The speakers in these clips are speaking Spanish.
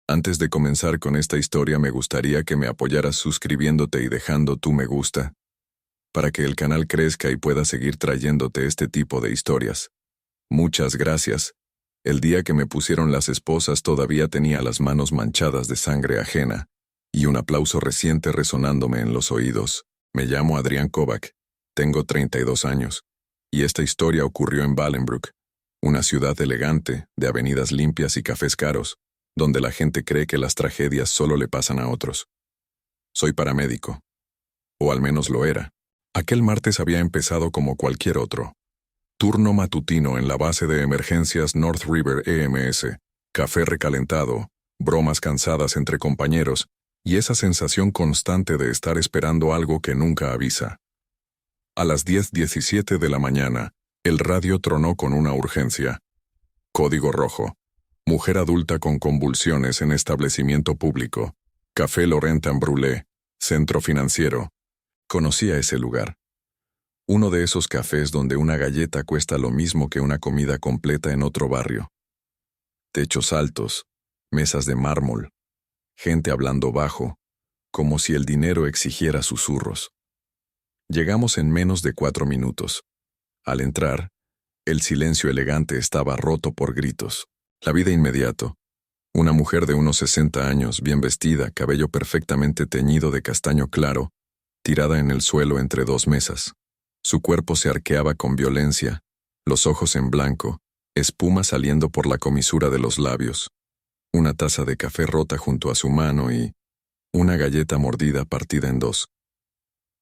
Antes de comenzar con esta historia me gustaría que me apoyaras suscribiéndote y dejando tu me gusta, para que el canal crezca y pueda seguir trayéndote este tipo de historias. Muchas gracias. El día que me pusieron las esposas todavía tenía las manos manchadas de sangre ajena, y un aplauso reciente resonándome en los oídos. Me llamo Adrián Kovac, tengo 32 años, y esta historia ocurrió en Bolingbrook, una ciudad elegante, de avenidas limpias y cafés caros, donde la gente cree que las tragedias solo le pasan a otros. Soy paramédico. O al menos lo era. Aquel martes había empezado como cualquier otro. Turno matutino en la base de emergencias North River EMS, café recalentado, bromas cansadas entre compañeros, y esa sensación constante de estar esperando algo que nunca avisa. A las 10:17 de la mañana, el radio tronó con una urgencia. Código rojo. Mujer adulta con convulsiones en establecimiento público. Café Laurent en Brûlé, centro financiero. Conocía ese lugar. Uno de esos cafés donde una galleta cuesta lo mismo que una comida completa en otro barrio. Techos altos, mesas de mármol, gente hablando bajo, como si el dinero exigiera susurros. Llegamos en menos de 4 minutos. Al entrar, el silencio elegante estaba roto por gritos. La vida inmediato. Una mujer de unos 60 años, bien vestida, cabello perfectamente teñido de castaño claro, tirada en el suelo entre 2 mesas. Su cuerpo se arqueaba con violencia, los ojos en blanco, espuma saliendo por la comisura de los labios, una taza de café rota junto a su mano y una galleta mordida partida en 2.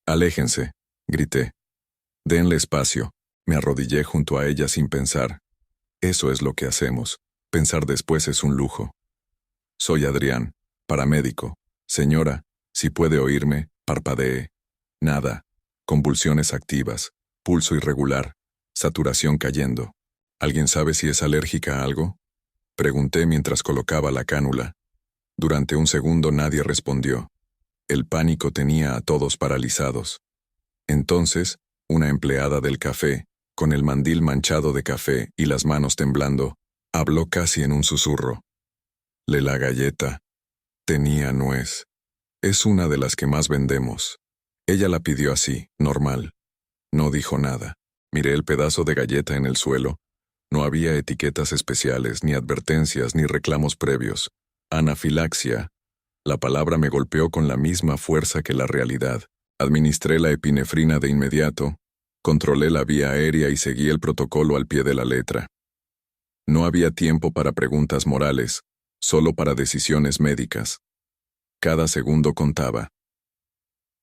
«Aléjense», grité. «Denle espacio». Me arrodillé junto a ella sin pensar. Eso es lo que hacemos. Pensar después es un lujo. «Soy Adrián, paramédico. Señora, si puede oírme, parpadee». Nada. Convulsiones activas, pulso irregular, saturación cayendo. ¿Alguien sabe si es alérgica a algo? Pregunté mientras colocaba la cánula. Durante un segundo nadie respondió. El pánico tenía a todos paralizados. Entonces, una empleada del café, con el mandil manchado de café y las manos temblando, habló casi en un susurro. «La galleta. Tenía nuez. Es una de las que más vendemos». Ella la pidió así, normal. No dijo nada. Miré el pedazo de galleta en el suelo. No había etiquetas especiales, ni advertencias, ni reclamos previos. Anafilaxia. La palabra me golpeó con la misma fuerza que la realidad. Administré la epinefrina de inmediato, controlé la vía aérea y seguí el protocolo al pie de la letra. No había tiempo para preguntas morales, solo para decisiones médicas. Cada segundo contaba.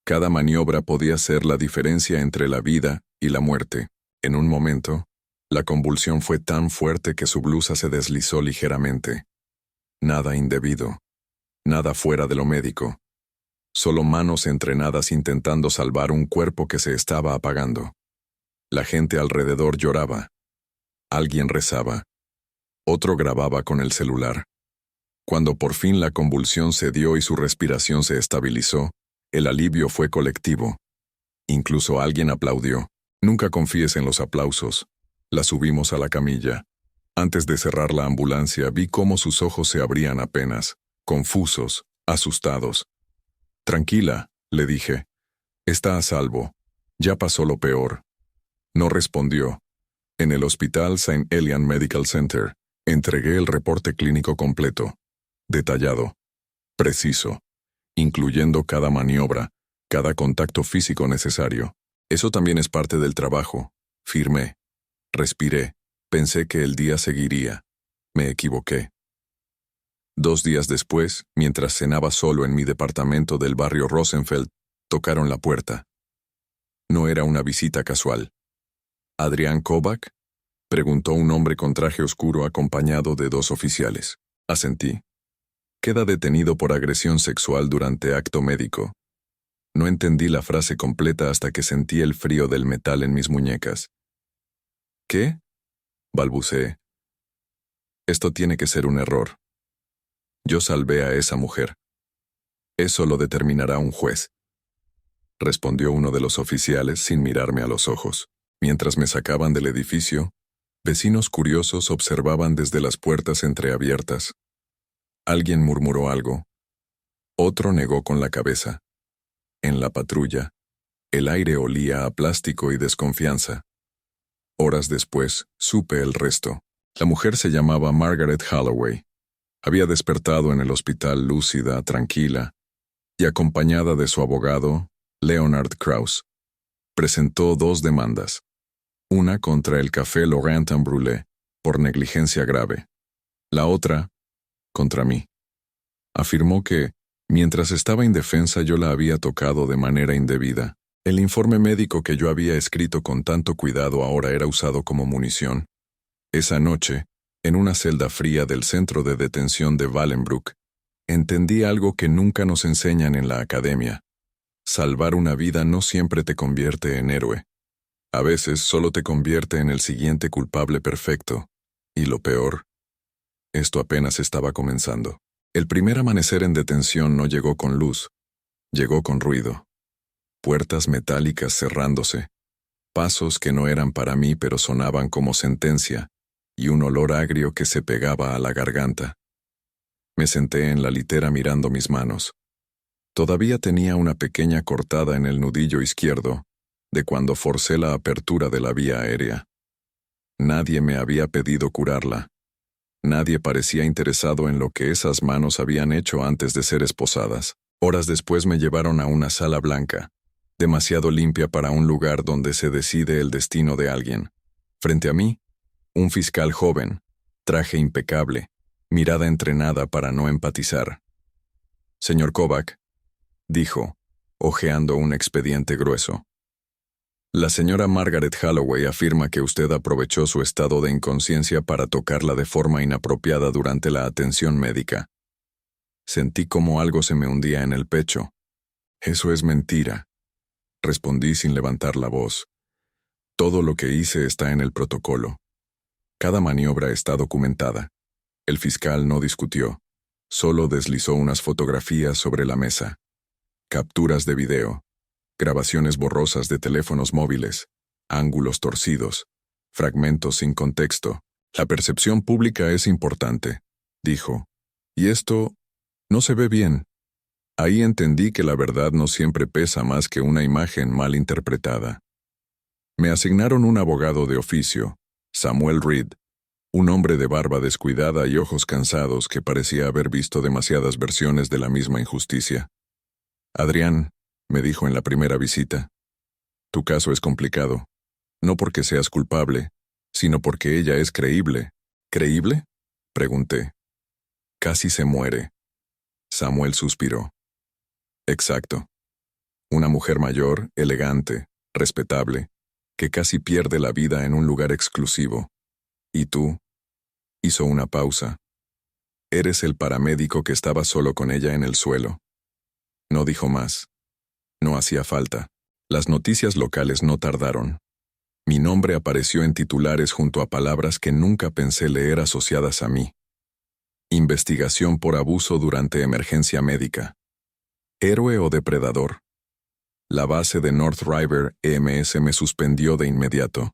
Cada maniobra podía ser la diferencia entre la vida y la muerte. En un momento, la convulsión fue tan fuerte que su blusa se deslizó ligeramente. Nada indebido. Nada fuera de lo médico. Solo manos entrenadas intentando salvar un cuerpo que se estaba apagando. La gente alrededor lloraba. Alguien rezaba. Otro grababa con el celular. Cuando por fin la convulsión cedió y su respiración se estabilizó, el alivio fue colectivo. Incluso alguien aplaudió. Nunca confíes en los aplausos. La subimos a la camilla. Antes de cerrar la ambulancia vi cómo sus ojos se abrían apenas, confusos, asustados. «Tranquila», le dije. «Está a salvo. Ya pasó lo peor». No respondió. En el hospital St. Elian Medical Center, entregué el reporte clínico completo. Detallado. Preciso. Incluyendo cada maniobra, cada contacto físico necesario. Eso también es parte del trabajo. Firmé. Respiré. Pensé que el día seguiría. Me equivoqué. 2 días después, mientras cenaba solo en mi departamento del barrio Rosenfeld, tocaron la puerta. No era una visita casual. «¿Adrián Kovac?», preguntó un hombre con traje oscuro acompañado de 2 oficiales. Asentí. «Queda detenido por agresión sexual durante acto médico». No entendí la frase completa hasta que sentí el frío del metal en mis muñecas. «¿Qué?», balbuceé. «Esto tiene que ser un error. Yo salvé a esa mujer. Eso lo determinará un juez», respondió uno de los oficiales sin mirarme a los ojos. Mientras me sacaban del edificio, vecinos curiosos observaban desde las puertas entreabiertas. Alguien murmuró algo. Otro negó con la cabeza. En la patrulla, el aire olía a plástico y desconfianza. Horas después, supe el resto. La mujer se llamaba Margaret Holloway. Había despertado en el hospital lúcida, tranquila, y acompañada de su abogado, Leonard Krauss. Presentó 2 demandas. Una contra el Café Laurent en Brûlé, por negligencia grave. La otra, contra mí. Afirmó que, mientras estaba indefensa, yo la había tocado de manera indebida. El informe médico que yo había escrito con tanto cuidado ahora era usado como munición. Esa noche, en una celda fría del centro de detención de Wallenbrook, entendí algo que nunca nos enseñan en la academia. Salvar una vida no siempre te convierte en héroe. A veces solo te convierte en el siguiente culpable perfecto. Y lo peor, esto apenas estaba comenzando. El primer amanecer en detención no llegó con luz, llegó con ruido. Puertas metálicas cerrándose, pasos que no eran para mí pero sonaban como sentencia, y un olor agrio que se pegaba a la garganta. Me senté en la litera mirando mis manos. Todavía tenía una pequeña cortada en el nudillo izquierdo, de cuando forcé la apertura de la vía aérea. Nadie me había pedido curarla. Nadie parecía interesado en lo que esas manos habían hecho antes de ser esposadas. Horas después me llevaron a una sala blanca, demasiado limpia para un lugar donde se decide el destino de alguien. Frente a mí, un fiscal joven, traje impecable, mirada entrenada para no empatizar. «Señor Kovac», dijo, hojeando un expediente grueso. «La señora Margaret Holloway afirma que usted aprovechó su estado de inconsciencia para tocarla de forma inapropiada durante la atención médica». Sentí como algo se me hundía en el pecho. «Eso es mentira», respondí sin levantar la voz. «Todo lo que hice está en el protocolo. Cada maniobra está documentada». El fiscal no discutió, solo deslizó unas fotografías sobre la mesa. Capturas de video, grabaciones borrosas de teléfonos móviles, ángulos torcidos, fragmentos sin contexto. «La percepción pública es importante», dijo. «Y esto no se ve bien». Ahí entendí que la verdad no siempre pesa más que una imagen mal interpretada. Me asignaron un abogado de oficio, Samuel Reed, un hombre de barba descuidada y ojos cansados que parecía haber visto demasiadas versiones de la misma injusticia. «Adrián», me dijo en la primera visita, «tu caso es complicado, no porque seas culpable, sino porque ella es creíble». «¿Creíble?», pregunté. «Casi se muere». Samuel suspiró. «Exacto. Una mujer mayor, elegante, respetable, que casi pierde la vida en un lugar exclusivo. ¿Y tú?», hizo una pausa. «Eres el paramédico que estaba solo con ella en el suelo». No dijo más. No hacía falta. Las noticias locales no tardaron. Mi nombre apareció en titulares junto a palabras que nunca pensé leer asociadas a mí. Investigación por abuso durante emergencia médica. ¿Héroe o depredador? La base de North River EMS me suspendió de inmediato.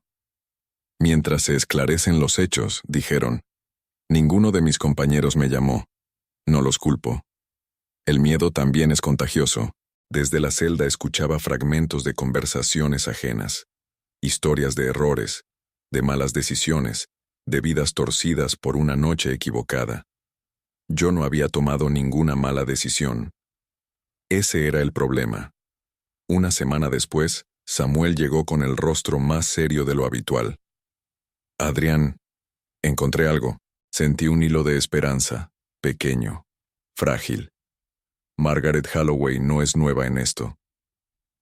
Mientras se esclarecen los hechos, dijeron. Ninguno de mis compañeros me llamó. No los culpo. El miedo también es contagioso. Desde la celda escuchaba fragmentos de conversaciones ajenas, historias de errores, de malas decisiones, de vidas torcidas por una noche equivocada. Yo no había tomado ninguna mala decisión. Ese era el problema. Una semana después, Samuel llegó con el rostro más serio de lo habitual. «Adrián, encontré algo». Sentí un hilo de esperanza, pequeño, frágil. Margaret Holloway no es nueva en esto.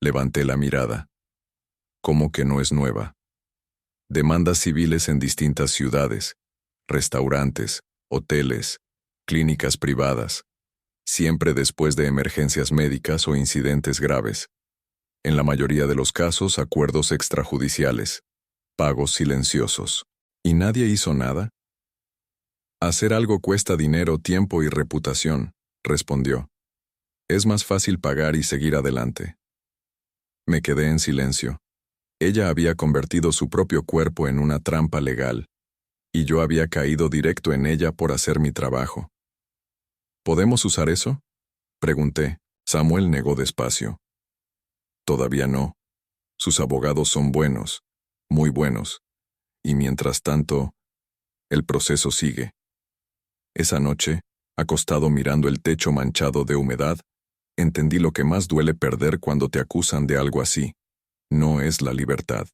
Levanté la mirada. ¿Cómo que no es nueva? Demandas civiles en distintas ciudades, restaurantes, hoteles, clínicas privadas, siempre después de emergencias médicas o incidentes graves. En la mayoría de los casos, acuerdos extrajudiciales, pagos silenciosos. ¿Y nadie hizo nada? «Hacer algo cuesta dinero, tiempo y reputación», respondió. «Es más fácil pagar y seguir adelante». Me quedé en silencio. Ella había convertido su propio cuerpo en una trampa legal, y yo había caído directo en ella por hacer mi trabajo. ¿Podemos usar eso? Pregunté. Samuel negó despacio. Todavía no. Sus abogados son buenos, muy buenos. Y mientras tanto, el proceso sigue. Esa noche, acostado mirando el techo manchado de humedad, entendí lo que más duele perder cuando te acusan de algo así. No es la libertad,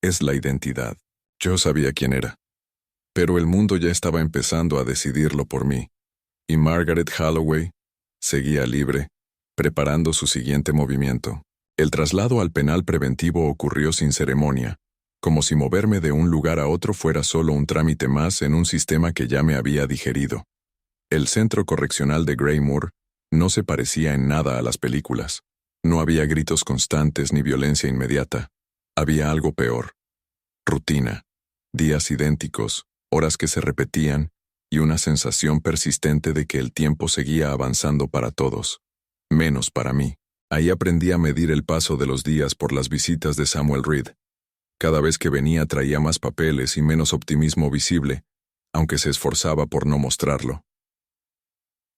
es la identidad. Yo sabía quién era, pero el mundo ya estaba empezando a decidirlo por mí. Y Margaret Holloway seguía libre, preparando su siguiente movimiento. El traslado al penal preventivo ocurrió sin ceremonia, como si moverme de un lugar a otro fuera solo un trámite más en un sistema que ya me había digerido. El centro correccional de Greymoor no se parecía en nada a las películas. No había gritos constantes ni violencia inmediata. Había algo peor. Rutina. Días idénticos, horas que se repetían, y una sensación persistente de que el tiempo seguía avanzando para todos, menos para mí. Ahí aprendí a medir el paso de los días por las visitas de Samuel Reed. Cada vez que venía traía más papeles y menos optimismo visible, aunque se esforzaba por no mostrarlo.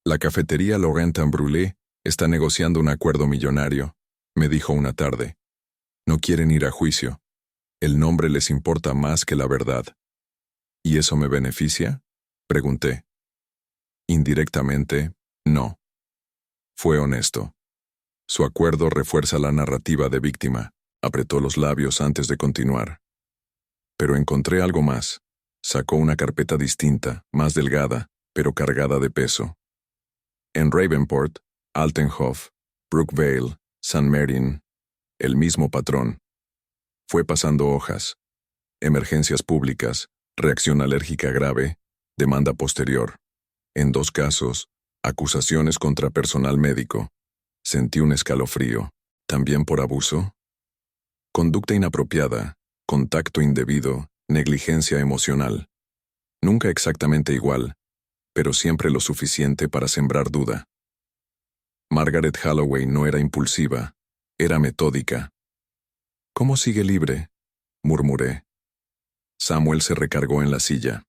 La cafetería Laurent Brûlé está negociando un acuerdo millonario, me dijo una tarde. No quieren ir a juicio. El nombre les importa más que la verdad. ¿Y eso me beneficia? Pregunté. Indirectamente, no. Fue honesto. Su acuerdo refuerza la narrativa de víctima. Apretó los labios antes de continuar. Pero encontré algo más. Sacó una carpeta distinta, más delgada, pero cargada de peso. En Ravenport, Altenhof, Brookvale, St. Martin, el mismo patrón. Fue pasando hojas. Emergencias públicas, reacción alérgica grave, demanda posterior. En 2 casos, acusaciones contra personal médico. Sentí un escalofrío. ¿También por abuso? Conducta inapropiada, contacto indebido, negligencia emocional. Nunca exactamente igual, pero siempre lo suficiente para sembrar duda. Margaret Holloway no era impulsiva, era metódica. ¿Cómo sigue libre?, murmuré. Samuel se recargó en la silla.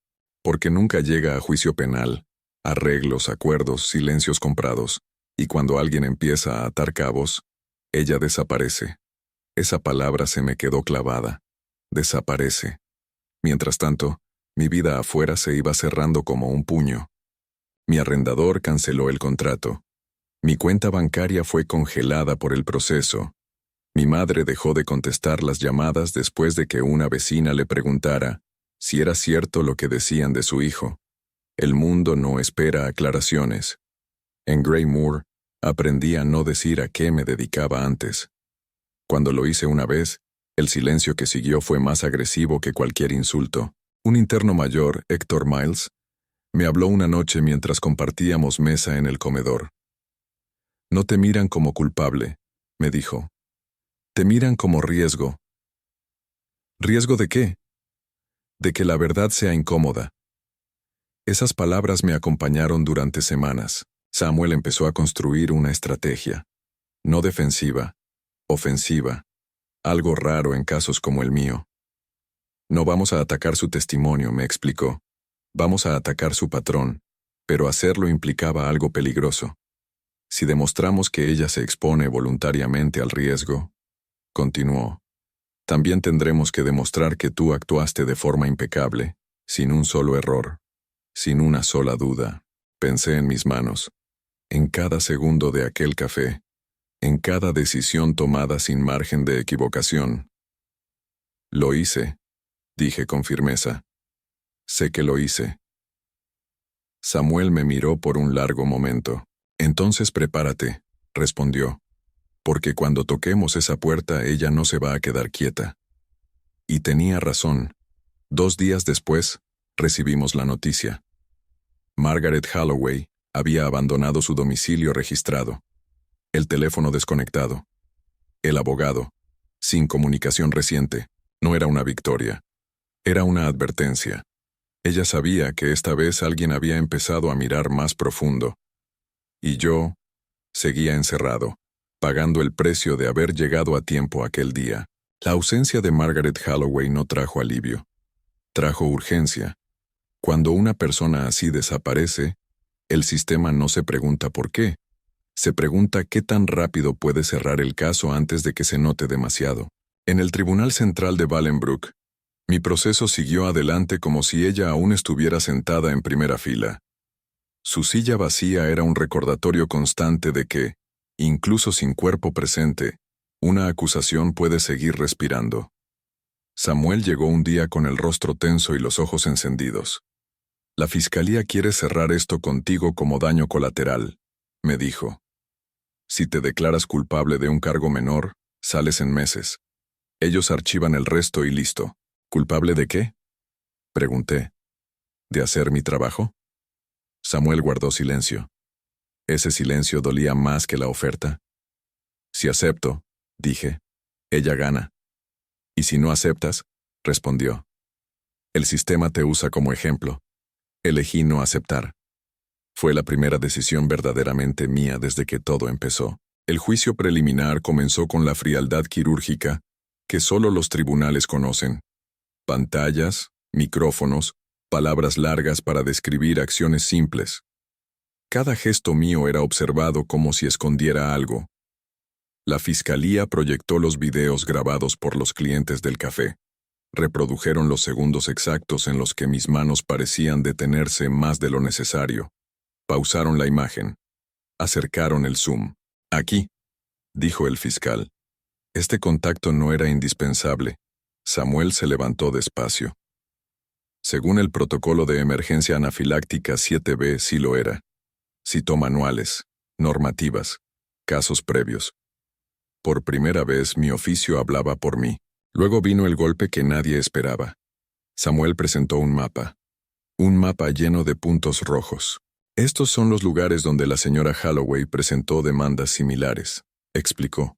Porque nunca llega a juicio penal, arreglos, acuerdos, silencios comprados, y cuando alguien empieza a atar cabos, ella desaparece. Esa palabra se me quedó clavada. Desaparece. Mientras tanto, mi vida afuera se iba cerrando como un puño. Mi arrendador canceló el contrato. Mi cuenta bancaria fue congelada por el proceso. Mi madre dejó de contestar las llamadas después de que una vecina le preguntara si era cierto lo que decían de su hijo. El mundo no espera aclaraciones. En Greymoor, aprendí a no decir a qué me dedicaba antes. Cuando lo hice una vez, el silencio que siguió fue más agresivo que cualquier insulto. Un interno mayor, Héctor Miles, me habló una noche mientras compartíamos mesa en el comedor. No te miran como culpable, me dijo. Te miran como riesgo. ¿Riesgo de qué? De que la verdad sea incómoda. Esas palabras me acompañaron durante semanas. Samuel empezó a construir una estrategia. No defensiva, ofensiva. Algo raro en casos como el mío. No vamos a atacar su testimonio, me explicó. Vamos a atacar su patrón, pero hacerlo implicaba algo peligroso. Si demostramos que ella se expone voluntariamente al riesgo, continuó, también tendremos que demostrar que tú actuaste de forma impecable, sin un solo error, sin una sola duda. Pensé en mis manos, en cada segundo de aquel café, en cada decisión tomada sin margen de equivocación. Lo hice, dije con firmeza. Sé que lo hice. Samuel me miró por un largo momento. Entonces prepárate, respondió, porque cuando toquemos esa puerta ella no se va a quedar quieta. Y tenía razón. 2 días después, recibimos la noticia. Margaret Holloway había abandonado su domicilio registrado. El teléfono desconectado. El abogado, sin comunicación reciente, no era una victoria. Era una advertencia. Ella sabía que esta vez alguien había empezado a mirar más profundo. Y yo seguía encerrado, pagando el precio de haber llegado a tiempo aquel día. La ausencia de Margaret Holloway no trajo alivio. Trajo urgencia. Cuando una persona así desaparece, El sistema no se pregunta por qué. Se pregunta qué tan rápido puede cerrar el caso antes de que se note demasiado. En el Tribunal Central de Bolingbroke, mi proceso siguió adelante como si ella aún estuviera sentada en primera fila. Su silla vacía era un recordatorio constante de que, incluso sin cuerpo presente, una acusación puede seguir respirando. Samuel llegó un día con el rostro tenso y los ojos encendidos. La fiscalía quiere cerrar esto contigo como daño colateral, me dijo. Si te declaras culpable de un cargo menor, sales en meses. Ellos archivan el resto y listo. ¿Culpable de qué? Pregunté. ¿De hacer mi trabajo? Samuel guardó silencio. Ese silencio dolía más que la oferta. Si acepto, dije, ella gana. ¿Y si no aceptas? Respondió. El sistema te usa como ejemplo. Elegí no aceptar. Fue la primera decisión verdaderamente mía desde que todo empezó. El juicio preliminar comenzó con la frialdad quirúrgica que solo los tribunales conocen. Pantallas, micrófonos, palabras largas para describir acciones simples. Cada gesto mío era observado como si escondiera algo. La fiscalía proyectó los videos grabados por los clientes del café. Reprodujeron los segundos exactos en los que mis manos parecían detenerse más de lo necesario. Pausaron la imagen. Acercaron el zoom. Aquí, dijo el fiscal. Este contacto no era indispensable. Samuel se levantó despacio. Según el protocolo de emergencia anafiláctica 7B, sí lo era. Citó manuales, normativas, casos previos. Por primera vez mi oficio hablaba por mí. Luego vino el golpe que nadie esperaba. Samuel presentó un mapa. Un mapa lleno de puntos rojos. Estos son los lugares donde la señora Holloway presentó demandas similares, explicó.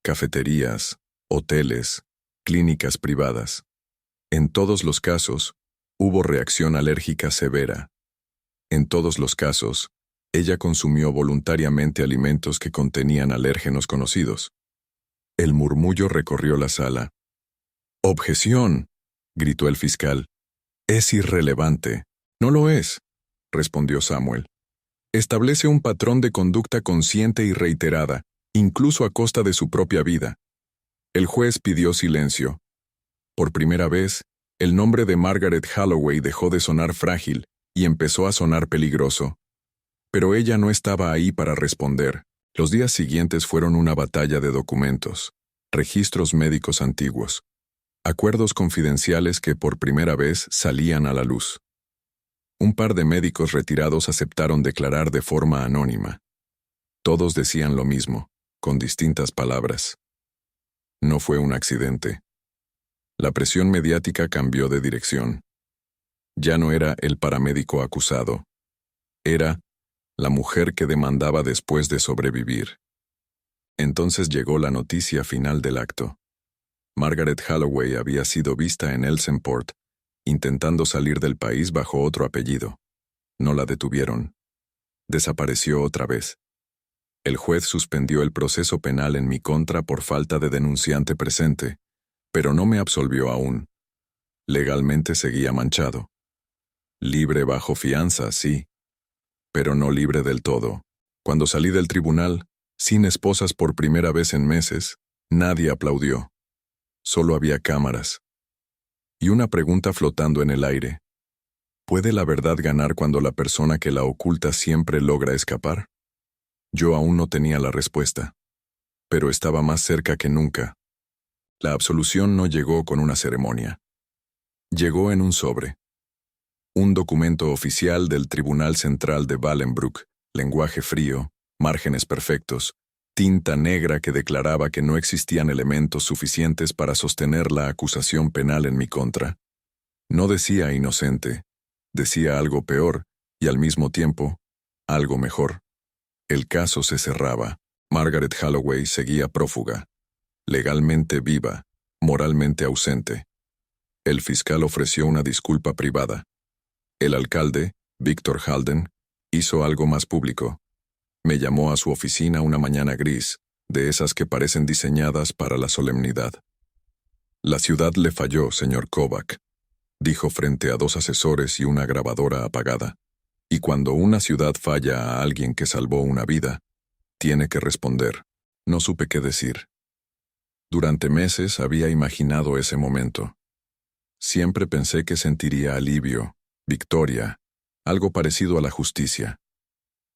Cafeterías, hoteles, clínicas privadas. En todos los casos, hubo reacción alérgica severa. En todos los casos, ella consumió voluntariamente alimentos que contenían alérgenos conocidos. El murmullo recorrió la sala. «¡Objeción!», gritó el fiscal. «Es irrelevante». «No lo es», respondió Samuel. «Establece un patrón de conducta consciente y reiterada, incluso a costa de su propia vida». El juez pidió silencio. Por primera vez, el nombre de Margaret Holloway dejó de sonar frágil y empezó a sonar peligroso. Pero ella no estaba ahí para responder. Los días siguientes fueron una batalla de documentos, registros médicos antiguos, acuerdos confidenciales que por primera vez salían a la luz. Un par de médicos retirados aceptaron declarar de forma anónima. Todos decían lo mismo, con distintas palabras. No fue un accidente. La presión mediática cambió de dirección. Ya no era el paramédico acusado. Era la mujer que demandaba después de sobrevivir. Entonces llegó la noticia final del acto. Margaret Holloway había sido vista en Elsenport, intentando salir del país bajo otro apellido. No la detuvieron. Desapareció otra vez. El juez suspendió el proceso penal en mi contra por falta de denunciante presente, pero no me absolvió aún. Legalmente seguía manchado. Libre bajo fianza, sí, pero no libre del todo. Cuando salí del tribunal, sin esposas por primera vez en meses, nadie aplaudió. Solo había cámaras. Y una pregunta flotando en el aire. ¿Puede la verdad ganar cuando la persona que la oculta siempre logra escapar? Yo aún no tenía la respuesta, pero estaba más cerca que nunca. La absolución no llegó con una ceremonia. Llegó en un sobre. Un documento oficial del Tribunal Central de Bolingbroke, lenguaje frío, márgenes perfectos, tinta negra que declaraba que no existían elementos suficientes para sostener la acusación penal en mi contra. No decía inocente, decía algo peor y al mismo tiempo, algo mejor. El caso se cerraba. Margaret Holloway seguía prófuga, legalmente viva, moralmente ausente. El fiscal ofreció una disculpa privada. El alcalde, Victor Halden, hizo algo más público. Me llamó a su oficina una mañana gris, de esas que parecen diseñadas para la solemnidad. La ciudad le falló, señor Kovac, dijo frente a dos asesores y una grabadora apagada. Y cuando una ciudad falla a alguien que salvó una vida, tiene que responder. No supe qué decir. Durante meses había imaginado ese momento. Siempre pensé que sentiría alivio, victoria, algo parecido a la justicia.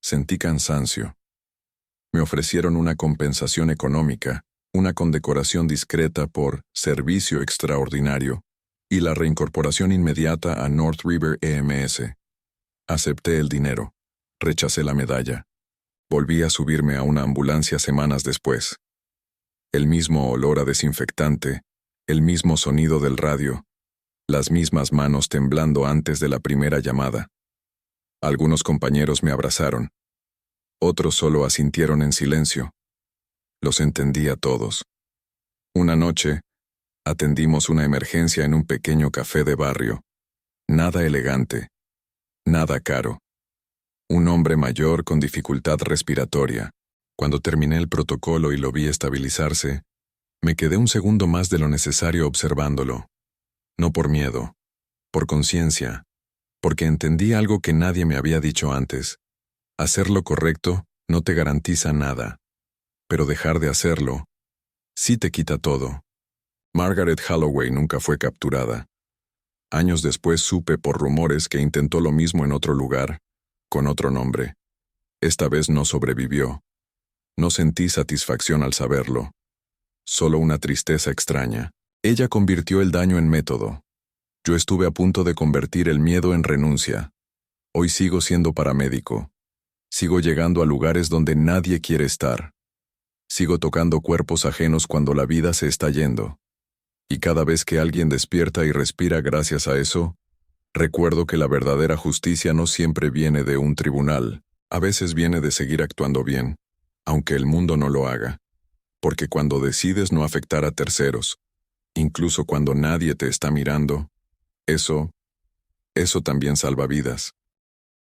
Sentí cansancio. Me ofrecieron una compensación económica, una condecoración discreta por servicio extraordinario y la reincorporación inmediata a North River EMS. Acepté el dinero. Rechacé la medalla. Volví a subirme a una ambulancia semanas después. El mismo olor a desinfectante, el mismo sonido del radio, las mismas manos temblando antes de la primera llamada. Algunos compañeros me abrazaron. Otros solo asintieron en silencio. Los entendí a todos. Una noche, atendimos una emergencia en un pequeño café de barrio. Nada elegante. Nada caro. Un hombre mayor con dificultad respiratoria. Cuando terminé el protocolo y lo vi estabilizarse, me quedé un segundo más de lo necesario observándolo. No por miedo, por conciencia, porque entendí algo que nadie me había dicho antes. Hacer lo correcto no te garantiza nada, pero dejar de hacerlo sí te quita todo. Margaret Holloway nunca fue capturada. Años después supe por rumores que intentó lo mismo en otro lugar, con otro nombre. Esta vez no sobrevivió. No sentí satisfacción al saberlo. Solo una tristeza extraña. Ella convirtió el daño en método. Yo estuve a punto de convertir el miedo en renuncia. Hoy sigo siendo paramédico. Sigo llegando a lugares donde nadie quiere estar. Sigo tocando cuerpos ajenos cuando la vida se está yendo. Y cada vez que alguien despierta y respira gracias a eso, recuerdo que la verdadera justicia no siempre viene de un tribunal, a veces viene de seguir actuando bien, aunque el mundo no lo haga. Porque cuando decides no afectar a terceros, incluso cuando nadie te está mirando, eso también salva vidas.